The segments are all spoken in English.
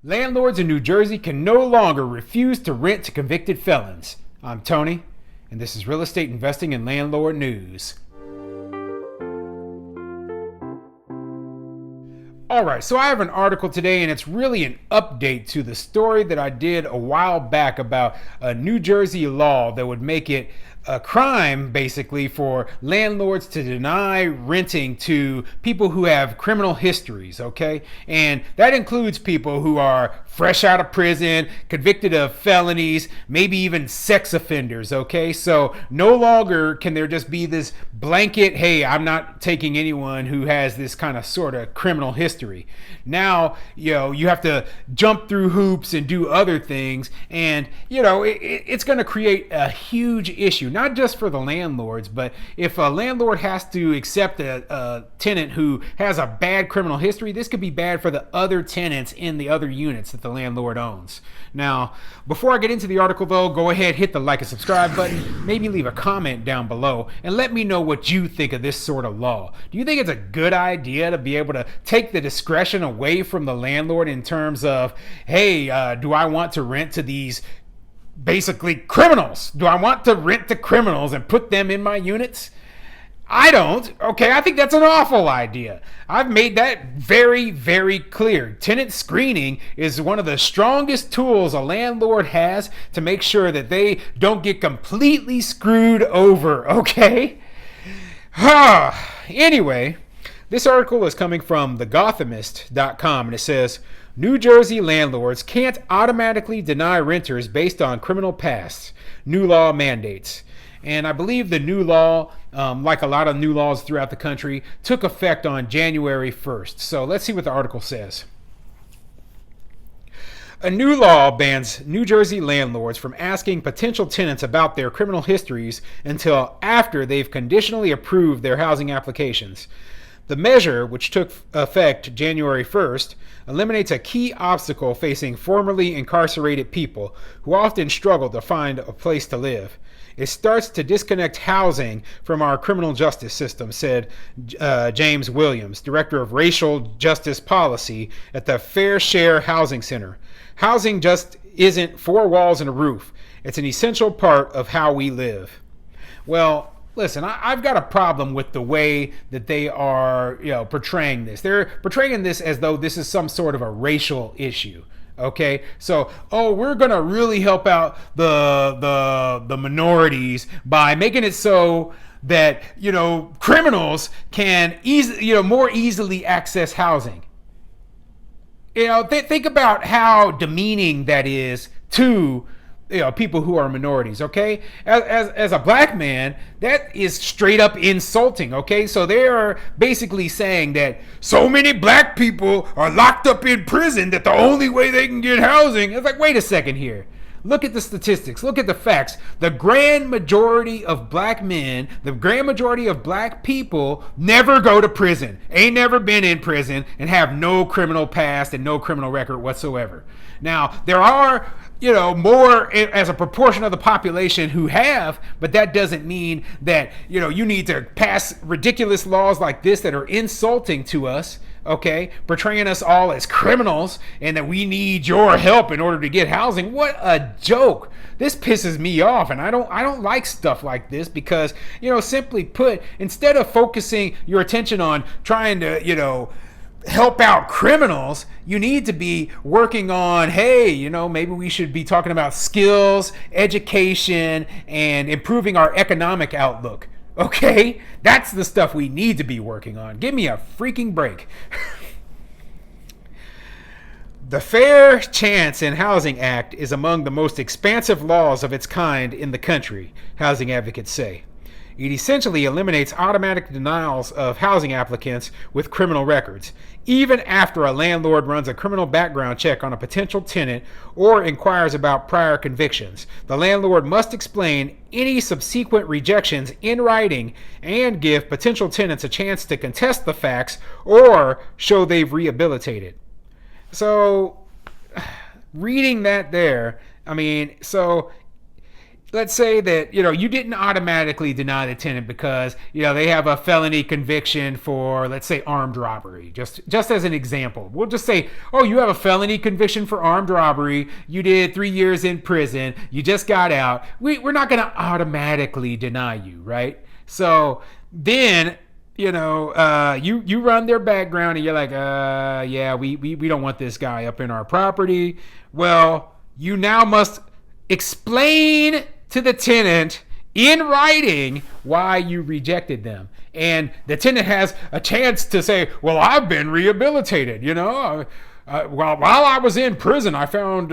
Landlords in New Jersey can no longer refuse to rent to convicted felons. I'm Tony, and this is Real Estate Investing and Landlord News. Alright, so I have an article today, and it's really an update to the story that I did a while back about a New Jersey law that would make it a crime, basically, for landlords to deny renting to people who have criminal histories, okay? And that includes people who are fresh out of prison, convicted of felonies, maybe even sex offenders, okay? So no longer can there just be this blanket, hey, I'm not taking anyone who has this kind of sort of criminal history. Now, you have to jump through hoops and do other things, and, it's going to create a huge issue. Not just for the landlords, but if a landlord has to accept a tenant who has a bad criminal history, this could be bad for the other tenants in the other units that the landlord owns. Now, before I get into the article though, go ahead, hit the like and subscribe button, maybe leave a comment down below, and let me know what you think of this sort of law. Do you think it's a good idea to be able to take the discretion away from the landlord in terms of, hey, do I want to rent to these basically criminals? Do I want to rent to criminals and put them in my units? I don't. Okay, I think that's an awful idea. I've made that very, very clear. Tenant screening is one of the strongest tools a landlord has to make sure that they don't get completely screwed over, okay? Anyway, this article is coming from thegothamist.com, and it says, New Jersey landlords can't automatically deny renters based on criminal pasts. New law mandates. And I believe the new law, like a lot of new laws throughout the country, took effect on January 1st. So let's see what the article says. A new law bans New Jersey landlords from asking potential tenants about their criminal histories until after they've conditionally approved their housing applications. The measure, which took effect January 1st, eliminates a key obstacle facing formerly incarcerated people who often struggle to find a place to live. It starts to disconnect housing from our criminal justice system, said James Williams, Director of Racial Justice Policy at the Fair Share Housing Center. Housing just isn't four walls and a roof. It's an essential part of how we live. Well, listen, I've got a problem with the way that they are, portraying this. They're portraying this as though this is some sort of a racial issue. Okay, so we're gonna really help out the minorities by making it so that criminals can more easily access housing. Think about how demeaning that is to people who are minorities, okay? As a black man, that is straight up insulting, okay? So they are basically saying that so many black people are locked up in prison that the only way they can get housing. It's like, wait a second here. Look at the statistics. Look at the facts. The grand majority of black men, the grand majority of black people never go to prison, ain't never been in prison, and have no criminal past and no criminal record whatsoever. Now, there are more as a proportion of the population who have, but that doesn't mean that, you need to pass ridiculous laws like this that are insulting to us, okay? Portraying us all as criminals and that we need your help in order to get housing. What a joke. This pisses me off, and I don't like stuff like this because, simply put, instead of focusing your attention on trying to, help out criminals, you need to be working on, hey, maybe we should be talking about skills, education, and improving our economic outlook. Okay? That's the stuff we need to be working on. Give me a freaking break. The Fair Chance in Housing Act is among the most expansive laws of its kind in the country, housing advocates say. It essentially eliminates automatic denials of housing applicants with criminal records, even after a landlord runs a criminal background check on a potential tenant or inquires about prior convictions. The landlord must explain any subsequent rejections in writing and give potential tenants a chance to contest the facts or show they've rehabilitated. So, reading that there, let's say that you didn't automatically deny the tenant because they have a felony conviction for, let's say, armed robbery. Just as an example, we'll just say, oh, you have a felony conviction for armed robbery, you did 3 years in prison, you just got out. We're not going to automatically deny you, right? So then you run their background and you're like, yeah, we don't want this guy up in our property. Well, you now must explain to the tenant in writing why you rejected them. And the tenant has a chance to say, well, I've been rehabilitated, well, while I was in prison, I found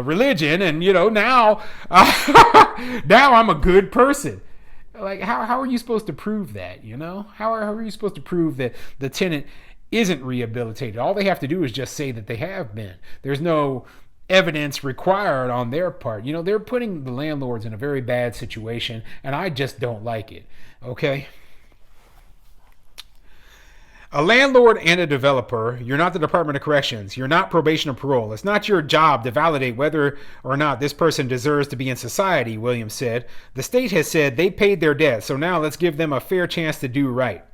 religion, and now now I'm a good person. Like, how are you supposed to prove that? How are you supposed to prove that the tenant isn't rehabilitated? All they have to do is just say that they have been. There's no evidence required on their part. They're putting the landlords in a very bad situation, and I just don't like it. Okay? A landlord and a developer, you're not the Department of Corrections. You're not probation or parole. It's not your job to validate whether or not this person deserves to be in society, Williams said. The state has said they paid their debt, so now let's give them a fair chance to do right.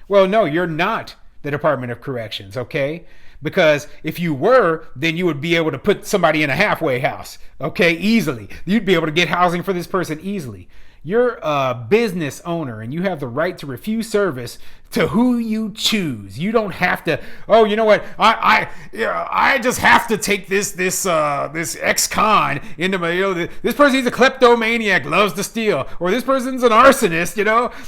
Well, no, you're not the Department of Corrections, okay? Because if you were, then you would be able to put somebody in a halfway house, okay, easily. You'd be able to get housing for this person easily. You're a business owner, and you have the right to refuse service to who you choose. You don't have to. Oh, you know what? I just have to take this ex-con into my. This person's a kleptomaniac, loves to steal, or this person's an arsonist.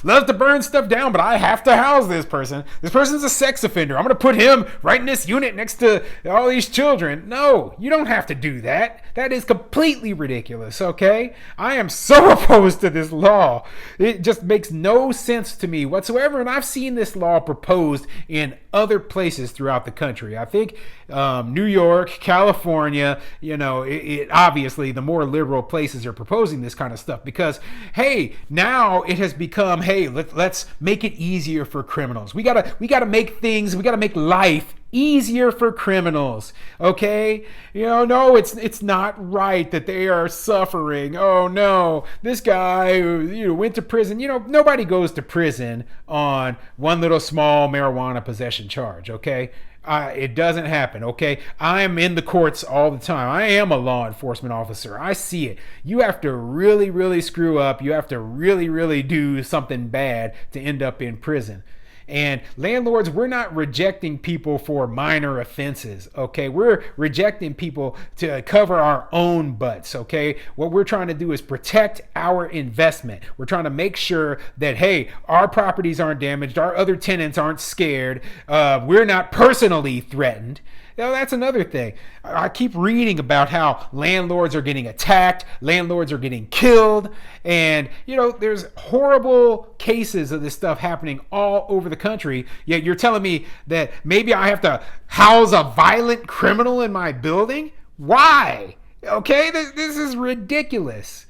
Loves to burn stuff down. But I have to house this person. This person's a sex offender. I'm gonna put him right in this unit next to all these children. No, you don't have to do that. That is completely ridiculous. Okay, I am so opposed to this law. It just makes no sense to me whatsoever, and I've seen this law proposed in other places throughout the country. I think New York, California, it obviously the more liberal places are proposing this kind of stuff because, hey, now it has become, hey, let's make it easier for criminals. We gotta make life easier for criminals. Okay, no, it's not right that they are suffering. Oh no, this guy who went to prison. Nobody goes to prison on one little small marijuana possession charge. Okay, it doesn't happen. Okay, I am in the courts all the time. I am a law enforcement officer. I see it. You have to really, really screw up. You have to really, really do something bad to end up in prison. And landlords, we're not rejecting people for minor offenses, okay? We're rejecting people to cover our own butts, okay? What we're trying to do is protect our investment. We're trying to make sure that, hey, our properties aren't damaged, our other tenants aren't scared, we're not personally threatened. That's another thing. I keep reading about how landlords are getting attacked, landlords are getting killed, and there's horrible cases of this stuff happening all over the country. Yet you're telling me that maybe I have to house a violent criminal in my building? Why? Okay, this is ridiculous.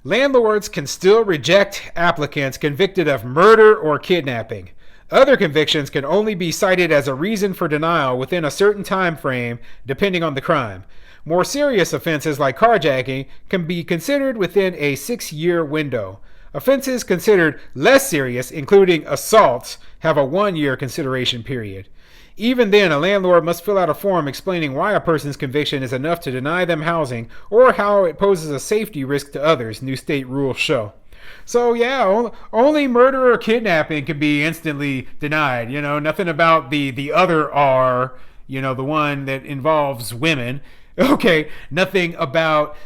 Landlords can still reject applicants convicted of murder or kidnapping. Other convictions can only be cited as a reason for denial within a certain time frame, depending on the crime. More serious offenses like carjacking can be considered within a 6-year window. Offenses considered less serious, including assaults, have a 1-year consideration period. Even then, a landlord must fill out a form explaining why a person's conviction is enough to deny them housing or how it poses a safety risk to others, new state rules show. So yeah, only murder or kidnapping can be instantly denied. Nothing about the other R, the one that involves women. Okay, nothing about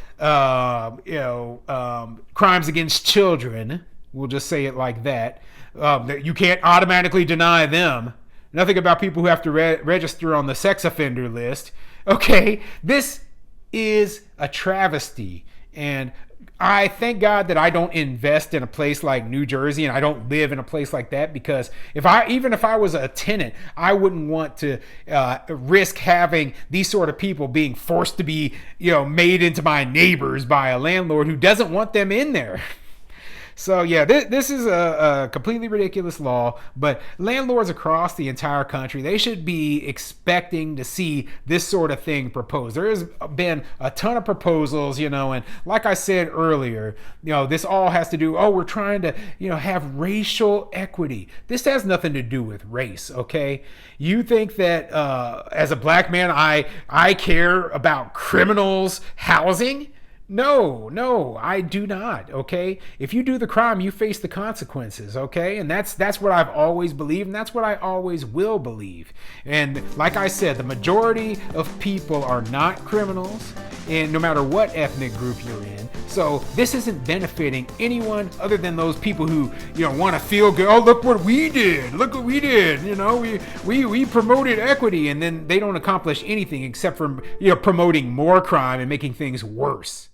crimes against children. We'll just say it like that. That you can't automatically deny them. Nothing about people who have to register on the sex offender list. Okay, this is a travesty, and I thank God that I don't invest in a place like New Jersey and I don't live in a place like that, because even if I was a tenant, I wouldn't want to risk having these sort of people being forced to be, made into my neighbors by a landlord who doesn't want them in there. So yeah, this is a completely ridiculous law, but landlords across the entire country, they should be expecting to see this sort of thing proposed. There has been a ton of proposals, and like I said earlier, this all has to do, we're trying to, have racial equity. This has nothing to do with race, okay? You think that as a black man, I care about criminals housing? No, I do not. Okay, if you do the crime, you face the consequences. Okay, and that's what I've always believed, and that's what I always will believe. And like I said, the majority of people are not criminals, and no matter what ethnic group you're in. So this isn't benefiting anyone other than those people who want to feel good. Oh, look what we did! Look what we did! We promoted equity, and then they don't accomplish anything except for promoting more crime and making things worse.